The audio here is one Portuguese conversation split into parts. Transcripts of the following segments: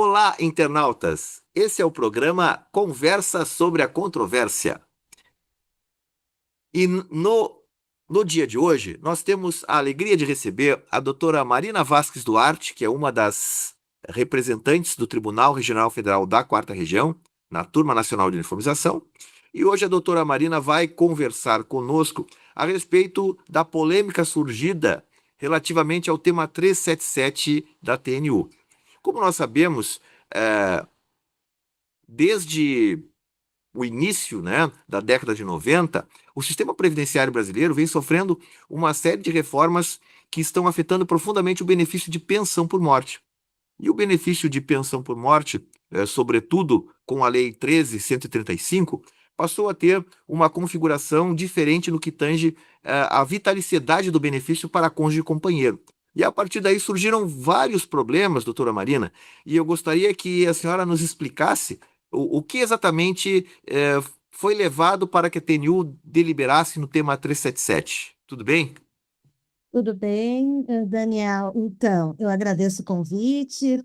Olá, internautas! Esse é o programa Conversa sobre a Controvérsia. E no dia de hoje, nós temos a alegria de receber a doutora Marina Vasques Duarte, que é uma das representantes do Tribunal Regional Federal da Quarta Região, na Turma Nacional de Uniformização. E hoje a doutora Marina vai conversar conosco a respeito da polêmica surgida relativamente ao tema 377 da TNU. Como nós sabemos, desde o início, né, da década de 90, o sistema previdenciário brasileiro vem sofrendo uma série de reformas que estão afetando profundamente o benefício de pensão por morte. E o benefício de pensão por morte, sobretudo com a Lei 13.135, passou a ter uma configuração diferente no que tange a vitaliciedade do benefício para cônjuge e companheiro. E a partir daí surgiram vários problemas, doutora Marina, e eu gostaria que a senhora nos explicasse o que exatamente foi levado para que a TNU deliberasse no tema 377. Tudo bem? Tudo bem, Daniel? Então, eu agradeço o convite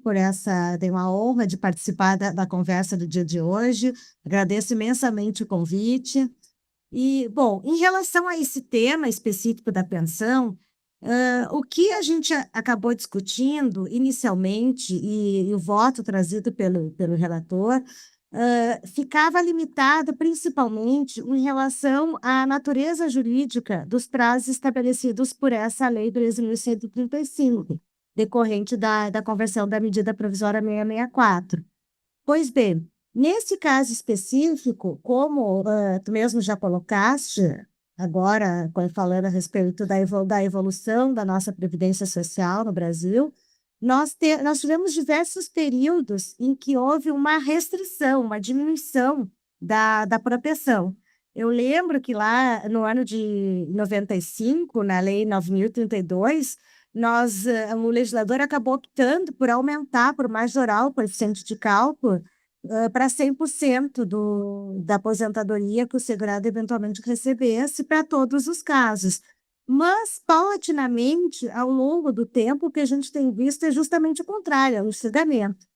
dei uma honra de participar da conversa do dia de hoje. Agradeço imensamente o convite. E, bom, em relação a esse tema específico da pensão, o que a gente acabou discutindo inicialmente, e o voto trazido pelo relator, ficava limitado principalmente em relação à natureza jurídica dos prazos estabelecidos por essa Lei 13.135, decorrente da conversão da medida provisória 664. Pois bem, nesse caso específico, como tu mesmo já colocaste, agora falando a respeito da evolução da nossa Previdência Social no Brasil, nós tivemos diversos períodos em que houve uma restrição, uma diminuição da proteção. Eu lembro que lá no ano de 95, na Lei 9.032, o legislador acabou optando por aumentar, por majorar o coeficiente de cálculo para 100% da aposentadoria que o segurado eventualmente recebesse para todos os casos. Mas, paulatinamente, ao longo do tempo, o que a gente tem visto é justamente o contrário, é o enxugamento.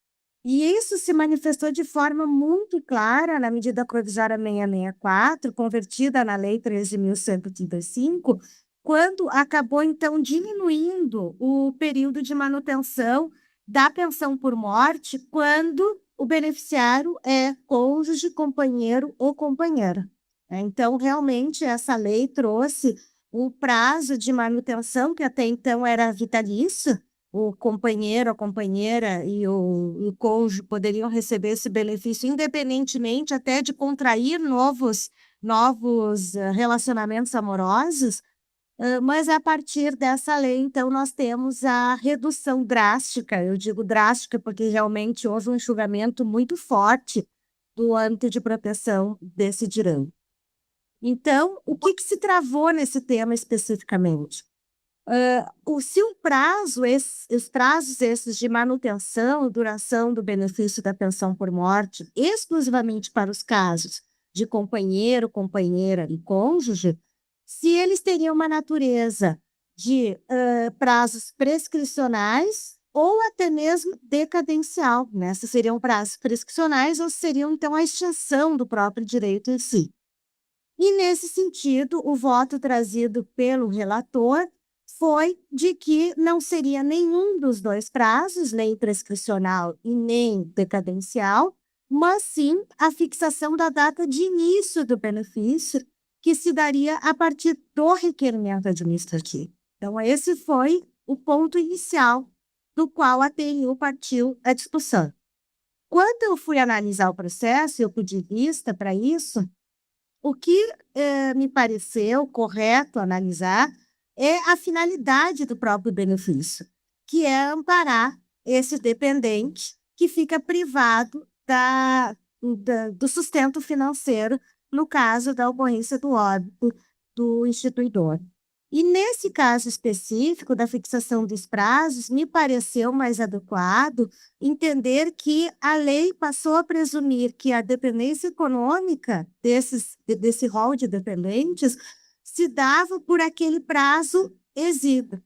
E isso se manifestou de forma muito clara na medida provisória 664, convertida na Lei 13.135, quando acabou, então, diminuindo o período de manutenção da pensão por morte quando o beneficiário é cônjuge, companheiro ou companheira. Então, realmente, essa lei trouxe o prazo de manutenção, que até então era vitalício, o companheiro, a companheira e o cônjuge poderiam receber esse benefício independentemente até de contrair novos relacionamentos amorosos, mas a partir dessa lei, então, nós temos a redução drástica, eu digo drástica porque realmente houve um enxugamento muito forte do âmbito de proteção desse direito. Então, o que se travou nesse tema especificamente? Se o prazo, os prazos esses de manutenção e duração do benefício da pensão por morte, exclusivamente para os casos de companheiro, companheira e cônjuge, se eles teriam uma natureza de prazos prescricionais ou até mesmo decadencial, né? Se seriam prazos prescricionais ou seriam, então, a extinção do próprio direito em si. E, nesse sentido, o voto trazido pelo relator foi de que não seria nenhum dos dois prazos, nem prescricional e nem decadencial, mas sim a fixação da data de início do benefício, que se daria a partir do requerimento administrativo. Então, esse foi o ponto inicial do qual a TNU partiu a discussão. Quando eu fui analisar o processo, eu pedi vista para isso, o que me pareceu correto analisar é a finalidade do próprio benefício, que é amparar esse dependente que fica privado do sustento financeiro no caso da ocorrência do óbito do instituidor. E nesse caso específico da fixação dos prazos, me pareceu mais adequado entender que a lei passou a presumir que a dependência econômica desse rol de dependentes se dava por aquele prazo exíguo,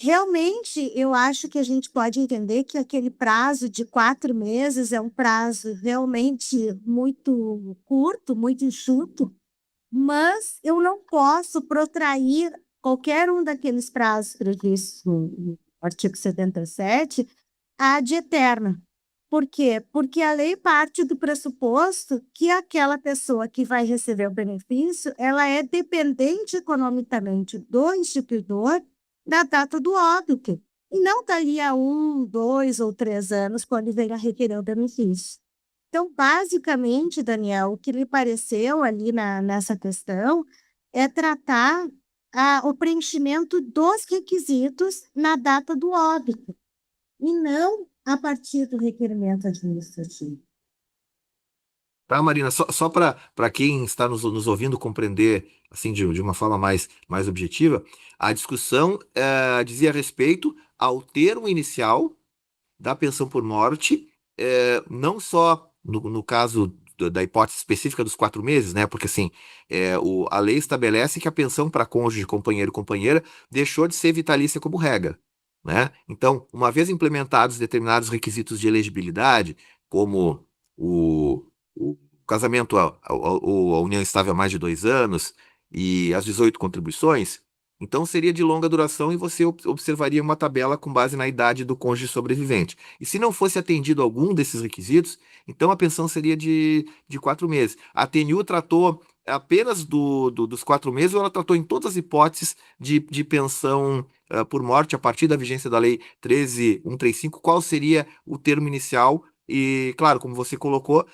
Realmente, eu acho que a gente pode entender que aquele prazo de 4 meses é um prazo realmente muito curto, muito enxuto, mas eu não posso protrair qualquer um daqueles prazos previstos no artigo 77 ad eterna. Por quê? Porque a lei parte do pressuposto que aquela pessoa que vai receber o benefício, ela é dependente economicamente do instituidor da data do óbito, e não dali a 1, 2 ou 3 anos, quando venha requerer o benefício. Então, basicamente, Daniel, o que lhe pareceu ali nessa questão é tratar o preenchimento dos requisitos na data do óbito, e não a partir do requerimento administrativo. Tá, Marina? Só para quem está nos ouvindo compreender assim de uma forma mais objetiva, a discussão dizia respeito ao termo inicial da pensão por morte, não só no caso da hipótese específica dos 4 meses, né? Porque assim, a lei estabelece que a pensão para cônjuge, companheiro e companheira deixou de ser vitalícia como regra, né? Então, uma vez implementados determinados requisitos de elegibilidade, como o casamento, a união estável há mais de 2 anos e as 18 contribuições, então seria de longa duração e você observaria uma tabela com base na idade do cônjuge sobrevivente. E se não fosse atendido algum desses requisitos, então a pensão seria de 4 meses. A TNU tratou apenas dos 4 meses ou ela tratou em todas as hipóteses de pensão por morte a partir da vigência da Lei 13.135? Qual seria o termo inicial? E, claro, como você colocou,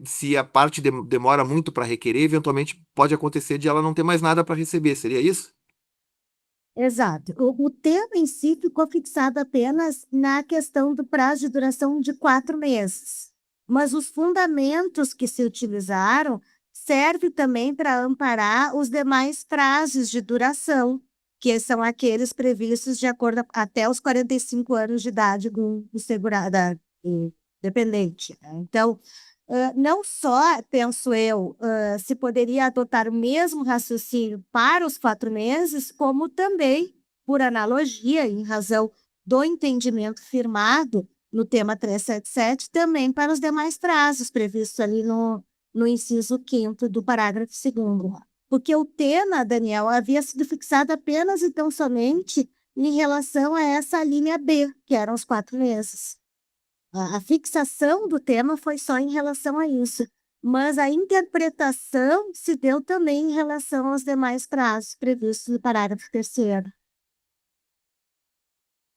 se a parte demora muito para requerer, eventualmente pode acontecer de ela não ter mais nada para receber. Seria isso? Exato. O termo em si ficou fixado apenas na questão do prazo de duração de 4 meses. Mas os fundamentos que se utilizaram servem também para amparar os demais prazos de duração, que são aqueles previstos de acordo até os 45 anos de idade do segurado, do dependente, né? Então, não só, penso eu, se poderia adotar o mesmo raciocínio para os 4 meses, como também, por analogia, em razão do entendimento firmado no tema 377, também para os demais prazos previstos ali no inciso 5º do parágrafo 2º. Porque o tema, Daniel, havia sido fixado apenas e tão somente em relação a essa linha B, que eram os 4 meses. A fixação do tema foi só em relação a isso, mas a interpretação se deu também em relação aos demais prazos previstos no parágrafo 3º.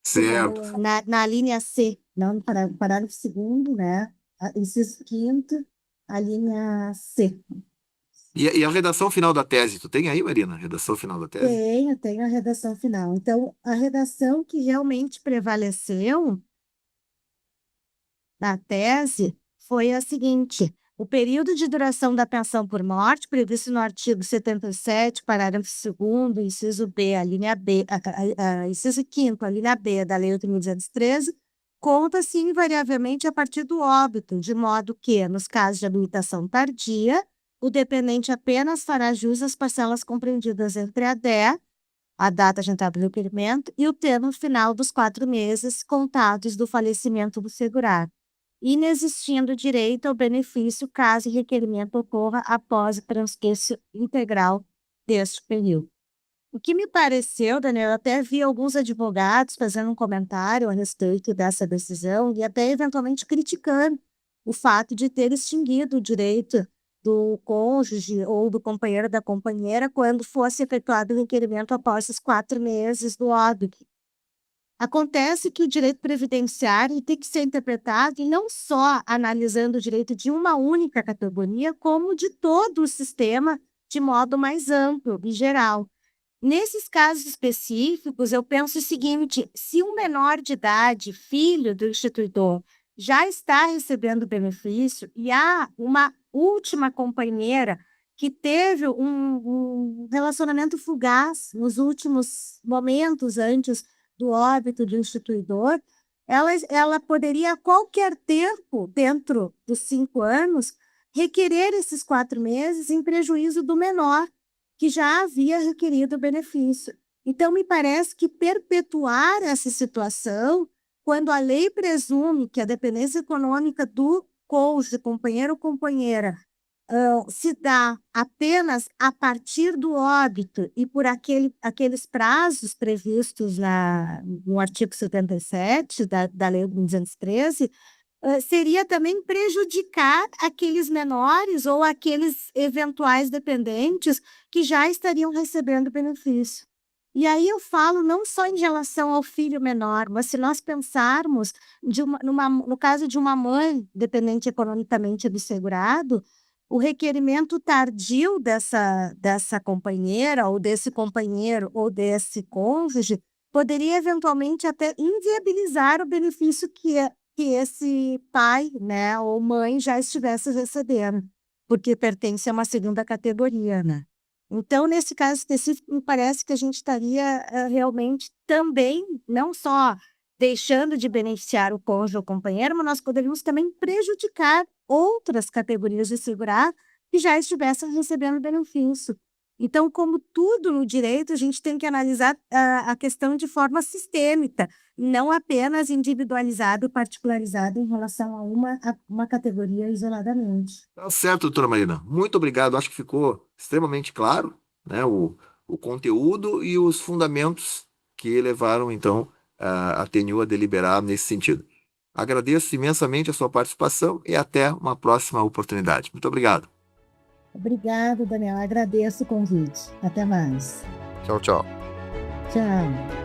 Certo. Na linha C, não no parágrafo 2º, né? Inciso 5º, a linha C. E a redação final da tese? Tu tem aí, Marina? A redação final da tese? Tenho a redação final. Então, a redação que realmente prevaleceu da tese foi a seguinte: o período de duração da pensão por morte, previsto no artigo 77, parágrafo 2º, inciso B, a linha B, inciso 5º, a linha B da Lei 8.213, conta-se invariavelmente a partir do óbito, de modo que, nos casos de habilitação tardia, o dependente apenas fará jus às parcelas compreendidas entre a DE, a data de entrada do requerimento, e o termo final dos 4 meses contados do falecimento do segurado, inexistindo direito ao benefício caso o requerimento ocorra após o transcurso integral deste período. O que me pareceu, Daniel, eu até vi alguns advogados fazendo um comentário a respeito dessa decisão e até eventualmente criticando o fato de ter extinguido o direito do cônjuge ou do companheiro da companheira quando fosse efetuado o requerimento após os 4 meses do óbito. Acontece que o direito previdenciário tem que ser interpretado não só analisando o direito de uma única categoria, como de todo o sistema de modo mais amplo e geral. Nesses casos específicos, eu penso o seguinte: se um menor de idade, filho do instituidor, já está recebendo benefício e há uma última companheira que teve um relacionamento fugaz nos últimos momentos antes do óbito do instituidor, ela poderia, a qualquer tempo, dentro dos 5 anos, requerer esses 4 meses em prejuízo do menor, que já havia requerido o benefício. Então, me parece que perpetuar essa situação, quando a lei presume que a dependência econômica do cônjuge, companheiro ou companheira, se dá apenas a partir do óbito e por aqueles prazos previstos no artigo 77 da Lei 213, seria também prejudicar aqueles menores ou aqueles eventuais dependentes que já estariam recebendo benefício. E aí eu falo não só em relação ao filho menor, mas se nós pensarmos no caso de uma mãe dependente economicamente do segurado, o requerimento tardio dessa companheira ou desse companheiro ou desse cônjuge poderia eventualmente até inviabilizar o benefício que esse pai, né, ou mãe já estivesse recebendo, porque pertence a uma segunda categoria, né? Então, nesse caso específico, me parece que a gente estaria realmente também, não só deixando de beneficiar o cônjuge ou companheiro, mas nós poderíamos também prejudicar outras categorias de segurado que já estivessem recebendo benefício. Então, como tudo no direito, a gente tem que analisar a questão de forma sistêmica, não apenas individualizado, particularizado em relação a uma categoria isoladamente. Tá certo, doutora Marina. Muito obrigado. Acho que ficou extremamente claro, né, o conteúdo e os fundamentos que levaram, então, a TNU a deliberar nesse sentido. Agradeço imensamente a sua participação e até uma próxima oportunidade. Muito obrigado. Obrigado, Daniel. Agradeço o convite. Até mais. Tchau, tchau. Tchau.